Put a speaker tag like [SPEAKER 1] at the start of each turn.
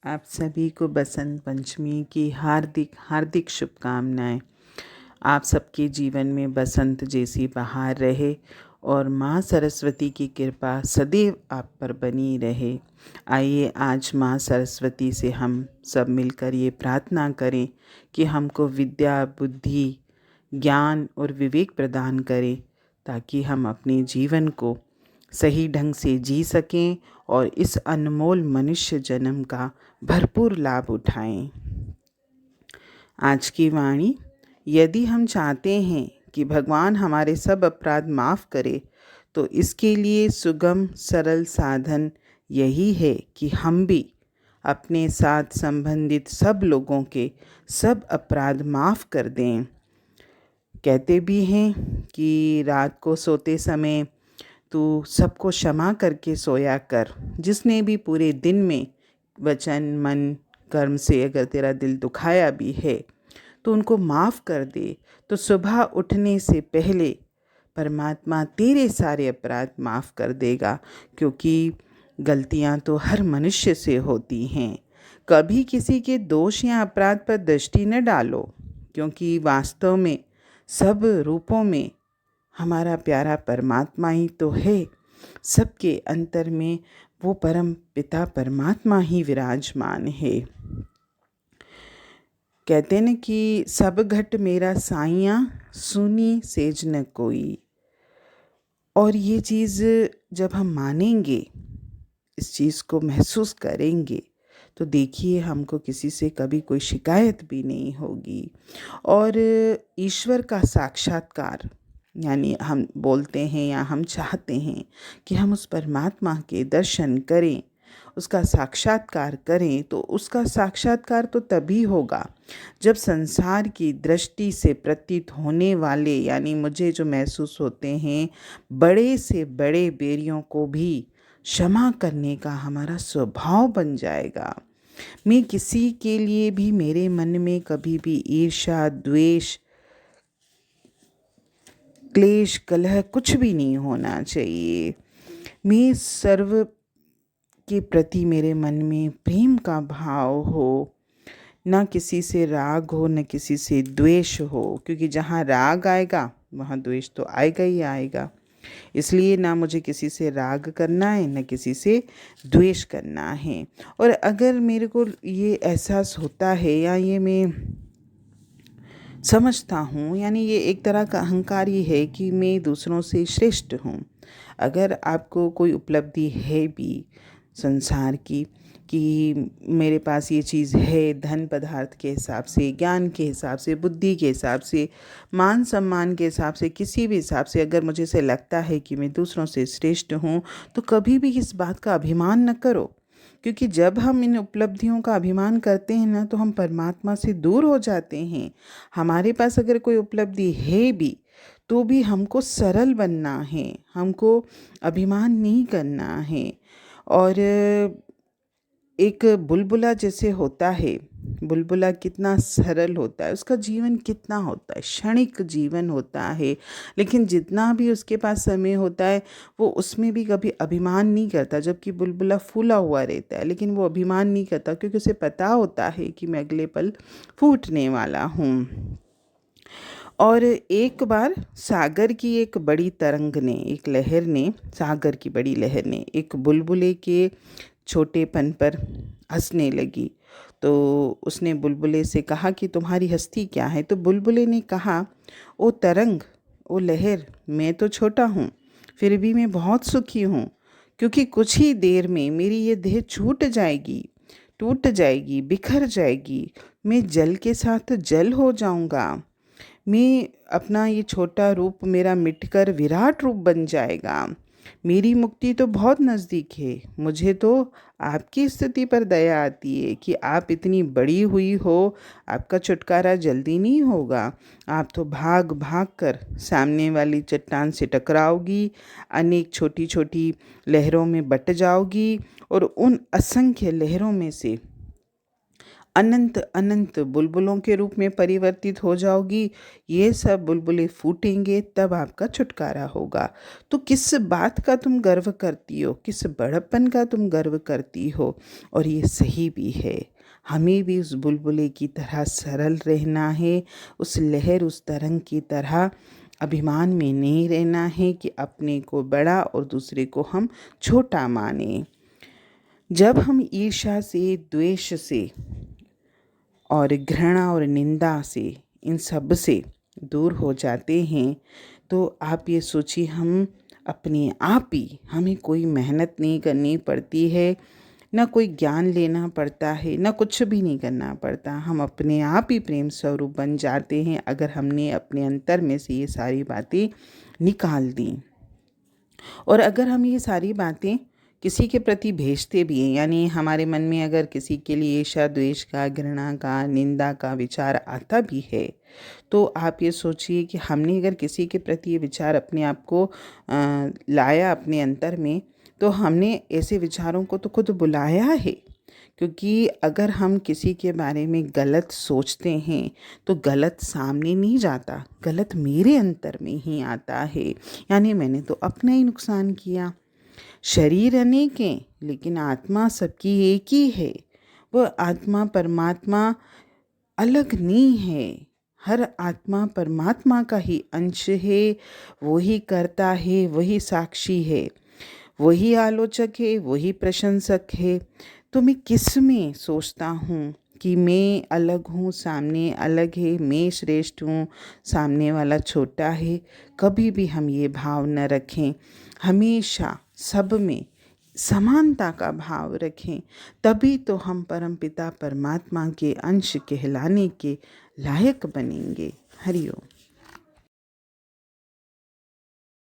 [SPEAKER 1] आप सभी को बसंत पंचमी की हार्दिक हार्दिक शुभकामनाएं। आप सबके जीवन में बसंत जैसी बहार रहे और माँ सरस्वती की कृपा सदैव आप पर बनी रहे। आइए आज माँ सरस्वती से हम सब मिलकर ये प्रार्थना करें कि हमको विद्या, बुद्धि, ज्ञान और विवेक प्रदान करें ताकि हम अपने जीवन को सही ढंग से जी सकें और इस अनमोल मनुष्य जन्म का भरपूर लाभ उठाएं। आज की वाणी, यदि हम चाहते हैं कि भगवान हमारे सब अपराध माफ़ करे तो इसके लिए सुगम सरल साधन यही है कि हम भी अपने साथ संबंधित सब लोगों के सब अपराध माफ़ कर दें। कहते भी हैं कि रात को सोते समय तू सबको क्षमा करके सोया कर। जिसने भी पूरे दिन में वचन, मन, कर्म से अगर तेरा दिल दुखाया भी है तो उनको माफ़ कर दे, तो सुबह उठने से पहले परमात्मा तेरे सारे अपराध माफ़ कर देगा। क्योंकि गलतियां तो हर मनुष्य से होती हैं। कभी किसी के दोष या अपराध पर दृष्टि न डालो, क्योंकि वास्तव में सब रूपों में हमारा प्यारा परमात्मा ही तो है। सबके अंतर में वो परम पिता परमात्मा ही विराजमान है। कहते न कि सब घट मेरा साइयाँ, सुनी सेज न कोई। और ये चीज़ जब हम मानेंगे, इस चीज़ को महसूस करेंगे, तो देखिए हमको किसी से कभी कोई शिकायत भी नहीं होगी। और ईश्वर का साक्षात्कार, यानी हम बोलते हैं या हम चाहते हैं कि हम उस परमात्मा के दर्शन करें, उसका साक्षात्कार करें, तो उसका साक्षात्कार तो तभी होगा जब संसार की दृष्टि से प्रतीत होने वाले, यानी मुझे जो महसूस होते हैं, बड़े से बड़े बैरियों को भी क्षमा करने का हमारा स्वभाव बन जाएगा। मैं किसी के लिए भी मेरे मन में कभी भी ईर्ष्या, द्वेष, क्लेश, कलह कुछ भी नहीं होना चाहिए। मैं सर्व के प्रति मेरे मन में प्रेम का भाव हो, ना किसी से राग हो, न किसी से द्वेष हो। क्योंकि जहाँ राग आएगा वहाँ द्वेष तो आएगा ही आएगा। इसलिए ना मुझे किसी से राग करना है, न किसी से द्वेष करना है। और अगर मेरे को ये एहसास होता है या ये मैं समझता हूँ, यानी ये एक तरह का अहंकार ही है कि मैं दूसरों से श्रेष्ठ हूँ। अगर आपको कोई उपलब्धि है भी संसार की, कि मेरे पास ये चीज़ है, धन पदार्थ के हिसाब से, ज्ञान के हिसाब से, बुद्धि के हिसाब से, मान सम्मान के हिसाब से, किसी भी हिसाब से अगर मुझे से लगता है कि मैं दूसरों से श्रेष्ठ हूँ, तो कभी भी इस बात का अभिमान न करो। क्योंकि जब हम इन उपलब्धियों का अभिमान करते हैं ना, तो हम परमात्मा से दूर हो जाते हैं। हमारे पास अगर कोई उपलब्धि है भी तो भी हमको सरल बनना है, हमको अभिमान नहीं करना है। और एक बुलबुला जैसे होता है, बुलबुला कितना सरल होता है, उसका जीवन कितना होता है, क्षणिक जीवन होता है। लेकिन जितना भी उसके पास समय होता है वो उसमें भी कभी अभिमान नहीं करता। जबकि बुलबुला फूला हुआ रहता है, लेकिन वो अभिमान नहीं करता, क्योंकि उसे पता होता है कि मैं अगले पल फूटने वाला हूँ। और एक बार सागर की एक बड़ी तरंग ने, एक लहर ने, सागर की बड़ी लहर ने एक बुलबुले के छोटेपन पर हंसने लगी। तो उसने बुलबुले से कहा कि तुम्हारी हस्ती क्या है। तो बुलबुले ने कहा, ओ तरंग, ओ लहर, मैं तो छोटा हूँ, फिर भी मैं बहुत सुखी हूँ, क्योंकि कुछ ही देर में मेरी ये देह छूट जाएगी, टूट जाएगी, बिखर जाएगी। मैं जल के साथ जल हो जाऊँगा। मैं अपना ये छोटा रूप मेरा मिटकर विराट रूप बन जाएगा। मेरी मुक्ति तो बहुत नज़दीक है। मुझे तो आपकी स्थिति पर दया आती है कि आप इतनी बड़ी हुई हो, आपका छुटकारा जल्दी नहीं होगा। आप तो भाग भाग कर सामने वाली चट्टान से टकराओगी, अनेक छोटी छोटी लहरों में बट जाओगी और उन असंख्य लहरों में से अनंत अनंत बुलबुलों के रूप में परिवर्तित हो जाओगी। ये सब बुलबुलें फूटेंगे, तब आपका छुटकारा होगा। तो किस बात का तुम गर्व करती हो, किस बड़प्पन का तुम गर्व करती हो? और ये सही भी है। हमें भी उस बुलबुले की तरह सरल रहना है, उस लहर उस तरंग की तरह अभिमान में नहीं रहना है कि अपने को बड़ा और दूसरे को हम छोटा माने। जब हम ईर्ष्या से, द्वेष से और घृणा और निंदा से, इन सब से दूर हो जाते हैं, तो आप ये सोचिए, हम अपने आप ही, हमें कोई मेहनत नहीं करनी पड़ती है, ना कोई ज्ञान लेना पड़ता है, ना कुछ भी नहीं करना पड़ता। हम अपने आप ही प्रेम स्वरूप बन जाते हैं अगर हमने अपने अंतर में से ये सारी बातें निकाल दी। और अगर हम ये सारी बातें किसी के प्रति भेजते भी हैं, यानी हमारे मन में अगर किसी के लिए ईर्ष्या, द्वेष का, घृणा का, निंदा का विचार आता भी है, तो आप ये सोचिए कि हमने अगर किसी के प्रति ये विचार अपने आप को लाया अपने अंतर में, तो हमने ऐसे विचारों को तो खुद बुलाया है। क्योंकि अगर हम किसी के बारे में गलत सोचते हैं, तो गलत सामने नहीं जाता, गलत मेरे अंतर में ही आता है। यानी मैंने तो अपना ही नुकसान किया। शरीर अनेक हैं, लेकिन आत्मा सबकी एक ही है। वो आत्मा परमात्मा अलग नहीं है। हर आत्मा परमात्मा का ही अंश है। वही करता है, वही साक्षी है, वही आलोचक है, वही प्रशंसक है। तो मैं किस में सोचता हूँ कि मैं अलग हूँ, सामने अलग है, मैं श्रेष्ठ हूँ, सामने वाला छोटा है? कभी भी हम ये भाव न रखें। हमेशा सब में समानता का भाव रखें, तभी तो हम परमपिता परमात्मा के अंश कहलाने के लायक बनेंगे। हरि ओम।